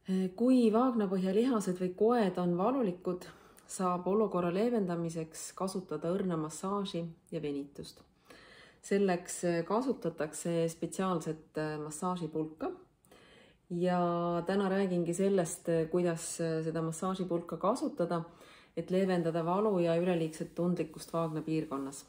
Kui vaagnapõhjalihased või koed on valulikud, saab olukorra leevendamiseks kasutada õrnamassaaži ja venitust. Selleks kasutatakse spetsiaalset massaažipulka ja täna räägingi sellest, kuidas seda massaažipulka kasutada, et leevendada valu ja üleliigset tundlikkust vaagna piirkonnas.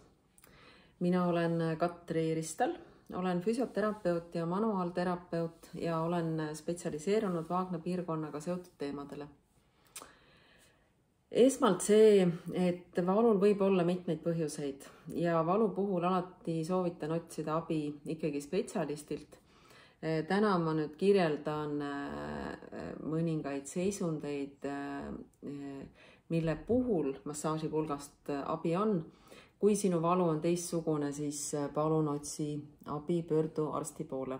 Mina olen Katri Ristal, olen füsioterapeut ja manuaalterapeut ja olen spetsialiseerunud vaagna piirkonnaga seotud teemadele. Esmalt see, et valul võib olla mitmeid põhjuseid ja valu puhul alati soovitan otsida abi ikkagi spetsialistilt. Täna ma nüüd kirjeldan mõningaid seisundeid, mille puhul massaažipulgast abi on. Kui sinu valu on teistsugune, siis palun otsi abi, pöördu arsti poole.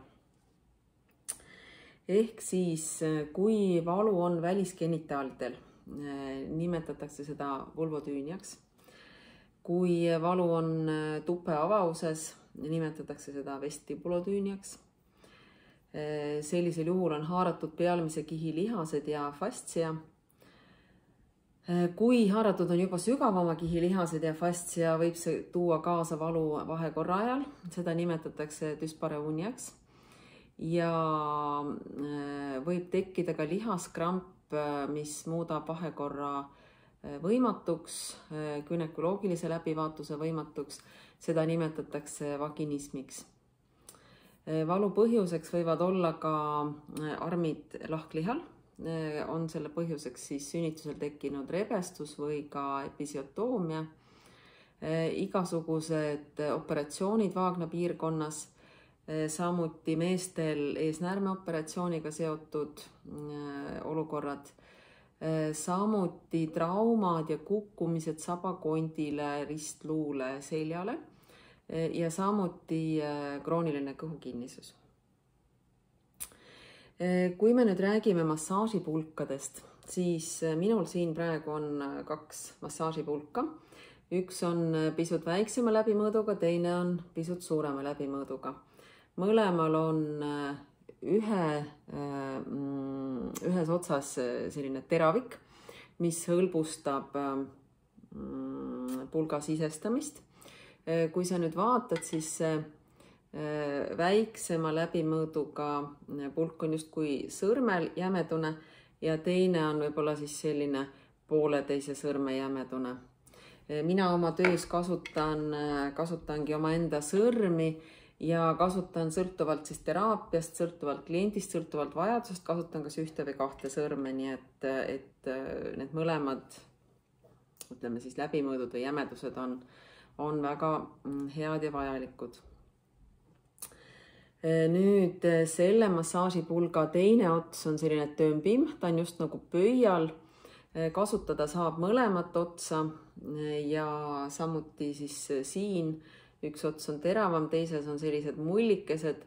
Ehk siis, kui valu on välisgenitaalidel, nimetatakse seda vulvodüüniaks. Kui valu on tupe avauses, nimetatakse seda vestibulodüüniaks. Sellisel juhul on haaratud pealmise kihi lihased ja fascia. Kui haaratud on juba sügavama kihi lihased ja fascia, võib see tuua kaasa valu vahekorra ajal. Seda nimetatakse dyspareuniaks. Ja võib tekkida ka lihaskramp, mis muudab vahekorra võimatuks, günekoloogilise läbivaatuse võimatuks. Seda nimetatakse vaginismiks. Valu põhjuseks võivad olla ka armid lahklihal. On selle põhjuseks siis sünnitusel tekkinud rebestus või ka episiotoomia. Igasugused operatsioonid vaagna piirkonnas, samuti meestel eesnäärmeoperatsiooniga seotud olukorrad, samuti traumad ja kukkumised sabakondile, ristluule, seljale ja samuti krooniline kõhukinnisus. Kui me nüüd räägime massaažipulkadest, siis minul siin praegu on 2 massaažipulka. Üks on pisut väiksema läbimõõduga, teine on pisut suurema läbimõõduga. Mõlemal on ühes otsas selline teravik, mis hõlbustab pulga sisestamist. Kui sa nüüd vaatad, siis väiksema läbimõõduga pulk on justkui sõrmel jämedune ja teine on võib-olla siis selline pooleteise sõrme jämedune. Mina oma töös kasutangi oma enda sõrmi ja kasutan sõltuvalt siis teraapiast, sõltuvalt kliendist, sõltuvalt vajadusest, kasutan kas 1 või 2 sõrme, nii et need mõlemad, ütleme siis läbimõõdud või jämedused on väga head ja vajalikud. Nüüd selle massaažipulga teine ots on selline tömbim, ta on just nagu pöial, kasutada saab mõlemat otsa ja samuti siis siin üks ots on teravam, teises on sellised mullikesed,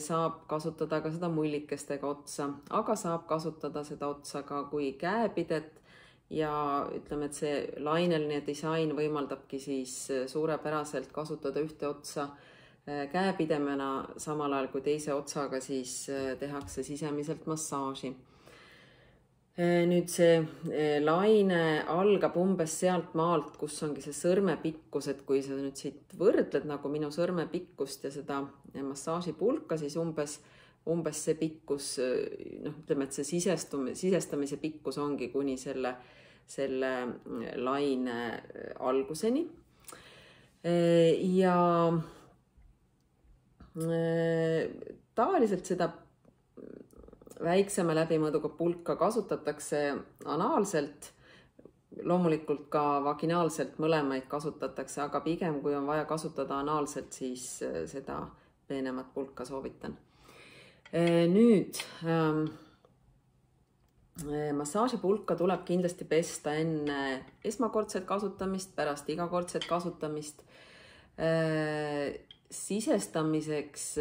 saab kasutada ka seda mullikestega otsa, aga saab kasutada seda otsa ka kui käepidet ja ütleme, et see laineline disain võimaldabki siis suurepäraselt kasutada ühte otsa käepidemena, samal ajal kui teise otsaga siis tehakse sisemiselt massaaži. Nüüd see laine algab umbes sealt maalt, kus ongi see sõrmepikkus, et kui sa nüüd siit võrdled nagu minu sõrmepikkust ja seda massaažipulka, siis umbes see pikkus, ütleme, et see sisestamise pikkus ongi kuni selle laine alguseni. Ja tavaliselt seda väiksema läbimõõduga pulka kasutatakse anaalselt, loomulikult ka vaginaalselt mõlemaid kasutatakse, aga pigem kui on vaja kasutada anaalselt, siis seda peenemat pulka soovitan. Nüüd massaažipulka tuleb kindlasti pesta enne esmakordset kasutamist, pärast igakordset kasutamist. Sisestamiseks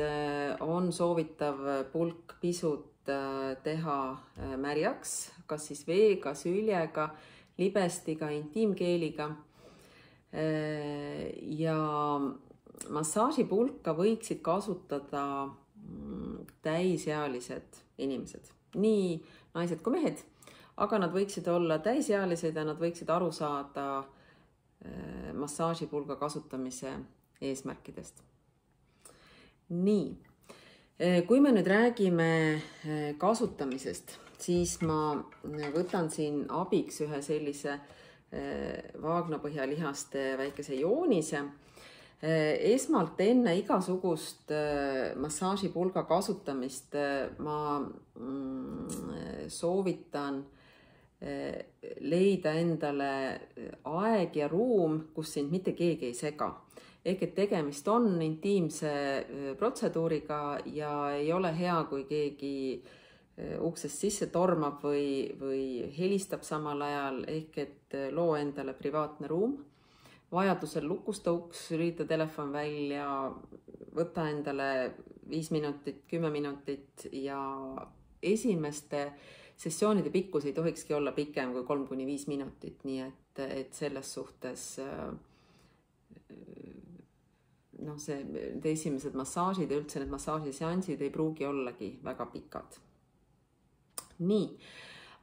on soovitav pulk pisut teha märjaks, kas siis veega, süljega, libestiga, intiimkeeliga. Ja massaažipulka võiksid kasutada täisealised inimesed. nii naised kui mehed, aga nad võiksid olla täisealised ja nad võiksid aru saada massaažipulga kasutamise eesmärkidest. Nii, kui me nüüd räägime kasutamisest, siis ma võtan siin abiks ühe sellise vaagnapõhjalihaste väikese joonise. Esmalt enne igasugust massaažipulga kasutamist ma soovitan leida endale aeg ja ruum, kus sind mitte keegi ei sega. Ehk et tegemist on intiimse protseduuriga ja ei ole hea, kui keegi uksest sisse tormab või helistab samal ajal, ehk et loo endale privaatne ruum. Vajadusel lukusta uks, lülita telefon välja, võta endale 5 minutit, 10 minutit ja esimeste sessioonide pikkus ei tohikski olla pikem kui 3-5 minutit, nii et selles suhtes need esimesed massaažid ja üldse need massaažiseansid ei pruugi ollagi väga pikad. Nii,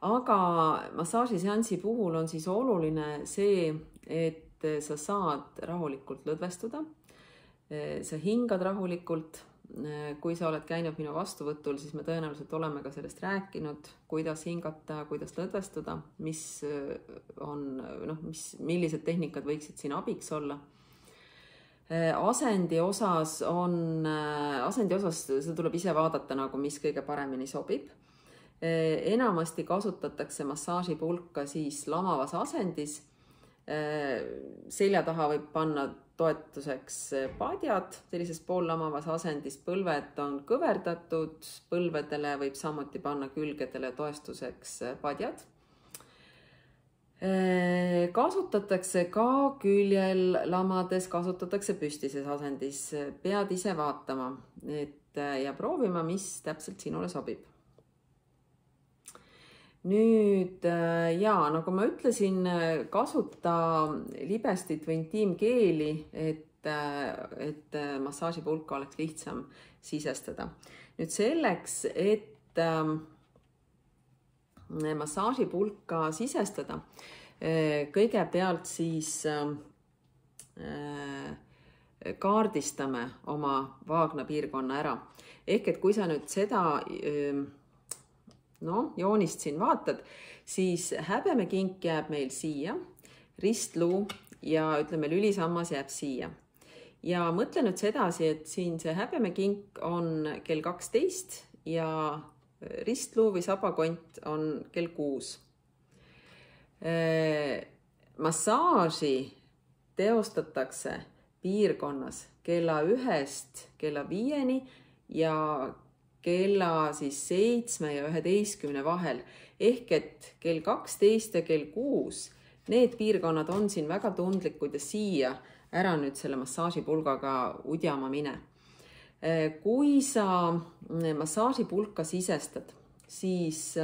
aga massaažiseansi puhul on siis oluline see, et sa saad rahulikult lõdvestuda, sa hingad rahulikult. Kui sa oled käinud minu vastuvõtul, siis me tõenäoliselt oleme ka sellest rääkinud, kuidas hingata, kuidas lõdvestuda, millised tehnikad võiksid siin abiks olla. Asendi osas seda tuleb ise vaadata, mis kõige paremini sobib. Enamasti kasutatakse massaažipulka siis lamavas asendis. Selja taha võib panna toetuseks padjad, sellises poollamavas asendis. Põlved on kõverdatud, põlvedele võib samuti panna külgedele toestuseks padjad. Kasutatakse ka küljel lamades, kasutatakse püstises asendis. Pead ise vaatama ja proovima, mis täpselt sinule sobib. Nüüd, nagu ma ütlesin, kasuta libestit või intiimkeeli, et massaažipulka oleks lihtsam sisestada. Nüüd selleks, et massaažipulka sisestada, kõigepealt siis kaardistame oma vaagnapiirkonna ära. Ehk et kui sa nüüd seda joonist siin vaatad, siis häbemekink jääb meil siia, ristluu ja ütleme lülisammas jääb siia. Ja mõtle nüüd sedasi, et siin see häbemekink on kell 12 ja ristluu või sabakont on kell 6. Massaaži teostatakse piirkonnas kella 1-st kella 5-ni ja kella 7 ja 11 vahel. Ehk et kell 12 ja kell 6, need piirkonnad on siin väga tundlikud ja siia ära nüüd selle massaažipulgaga udjama mine. Kui sa massaažipulka sisestad, siis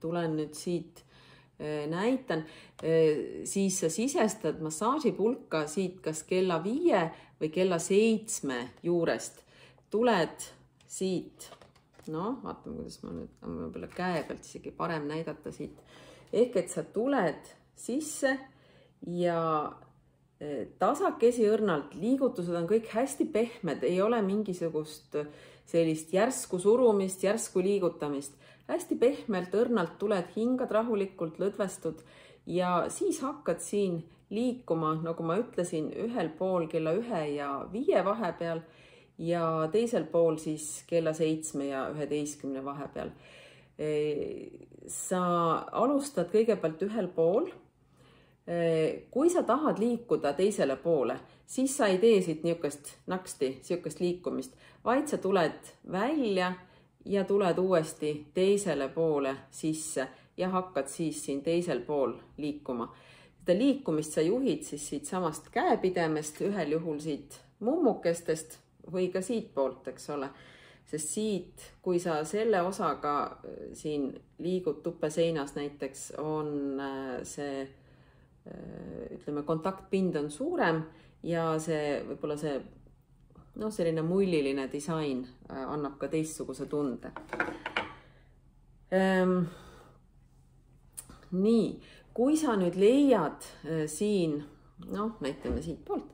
tulen nüüd siit näitan, siis sa sisestad massaažipulka siit kas kella 5 või kella 7 juurest. Tuled siit, vaatame, kuidas ma nüüd, võib-olla käe pealt isegi parem näidata siit. Ehk et sa tuled sisse ja tasakesi õrnalt, liigutused on kõik hästi pehmed, ei ole mingisugust sellist järsku surumist, järsku liigutamist. Hästi pehmelt, õrnalt tuled, hingad rahulikult, lõdvestud ja siis hakkad siin liikuma, nagu ma ütlesin, ühel pool kella 1 ja 5 vahepeal ja teisel pool siis kella 7 ja 11 vahepeal. Sa alustad kõigepealt ühel pool. Kui sa tahad liikuda teisele poole, siis sa ei tee siit niisugust liikumist, vaid sa tuled välja ja tuled uuesti teisele poole sisse ja hakkad siis siin teisel pool liikuma. Seda liikumist sa juhid siis siit samast käepidemest, ühel juhul siit mummukestest või ka siit poolt, eks ole. Sest siit, kui sa selle osaga siin liigud tuppeseinas näiteks, on see, ütleme, kontaktpind on suurem ja see võib-olla see selline mulliline disain annab ka teistsuguse tunde. Nii, kui sa nüüd leiad siin, näitame siit poolt,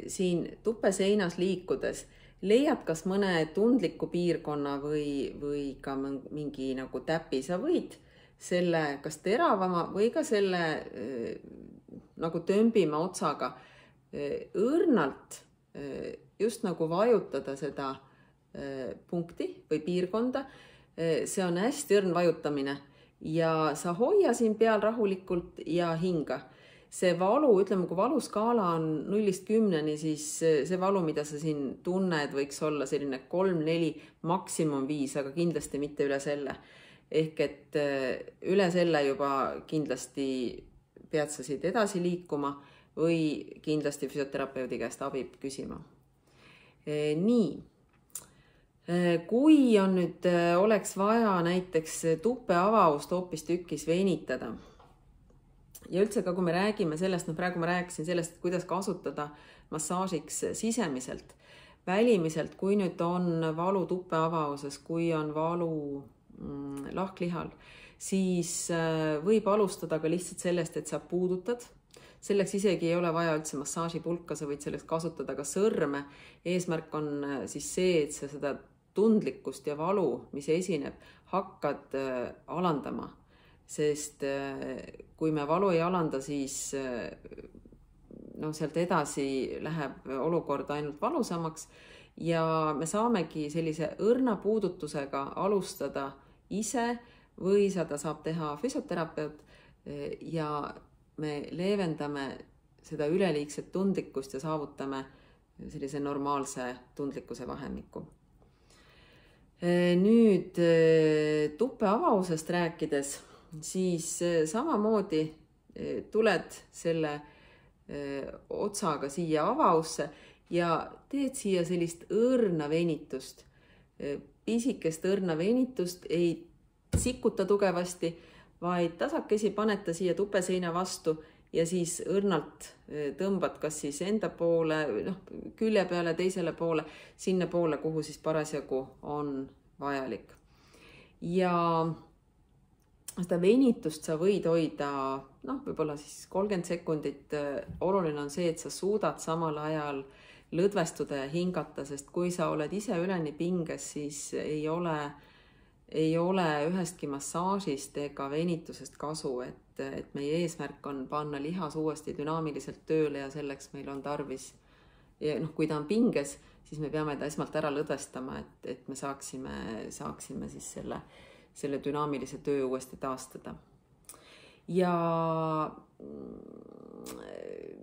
siin tupeseinas liikudes, leiad kas mõne tundliku piirkonna või ka mingi nagu täpi, sa võid selle kas teravama või ka selle nagu tömbima otsaga õrnalt just nagu vajutada seda punkti või piirkonda. See on hästi õrn vajutamine ja sa hoia siin peal rahulikult ja hinga. See valu, ütleme, kui valuskaala on 0–10, siis see valu, mida sa siin tunned, võiks olla selline 3, 4, maksimum 5, aga kindlasti mitte üle selle. Ehk et üle selle juba kindlasti pead sa siit edasi liikuma või kindlasti füsioterapeudi käest abi küsima. Nii, kui on nüüd, oleks vaja näiteks tupeavaust hoopis tükis venitada ja üldse ka, kui me räägime sellest, praegu ma rääkisin sellest, et kuidas kasutada massaažiks sisemiselt, välimiselt, kui nüüd on valu tupeavavuses, kui on valu lahklihal, siis võib alustada ka lihtsalt sellest, et sa puudutad. Selleks isegi ei ole vaja üldse massaažipulka, sa võid selleks kasutada ka sõrme. Eesmärk on siis see, et sa seda tundlikkust ja valu, mis esineb, hakkad alandama. Sest kui me valu ei alanda, siis sealt edasi läheb olukord ainult valusamaks ja me saamegi sellise õrna puudutusega alustada ise või seda saab teha füsioterapeut ja me leevendame seda üleliigset tundlikkust ja saavutame sellise normaalse tundlikkuse vahemiku. Nüüd tupeavavusest rääkides, siis samamoodi tuled selle otsaga siia avavusse ja teed siia sellist õrna venitust. Pisikest õrna venitust, ei sikuta tugevasti, vaid tasakesi panete siia tupeseina vastu ja siis õrnalt tõmbad kas siis enda poole, külje peale, teisele poole, sinna poole, kuhu siis parasjagu on vajalik. Ja seda venitust sa võid hoida, võib-olla siis 30 sekundit. Oluline on see, et sa suudad samal ajal lõdvestuda ja hingata, sest kui sa oled ise üleni pinges, siis ei ole ühestki massaažist ega venitusest kasu, et meie eesmärk on panna lihas uuesti dünaamiliselt tööle ja selleks meil on tarvis. Ja kui ta on pinges, siis me peame ta esmalt ära lõdvestama, et me saaksime siis selle dünaamilise töö uuesti taastada. Ja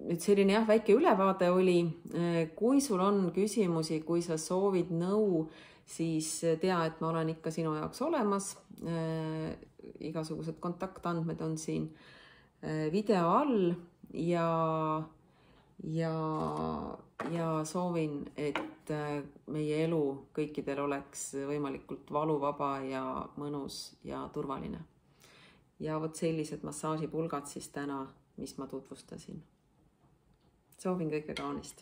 nüüd selline väike ülevaade oli. Kui sul on küsimusi, kui sa soovid nõu, siis tea, et ma olen ikka sinu jaoks olemas. Igasugused kontaktandmed on siin video all ja soovin, et meie elu kõikidel oleks võimalikult valuvaba ja mõnus ja turvaline. Ja vot sellised massaažipulgad siis täna, mis ma tutvustasin. Soovin kõike kaunist.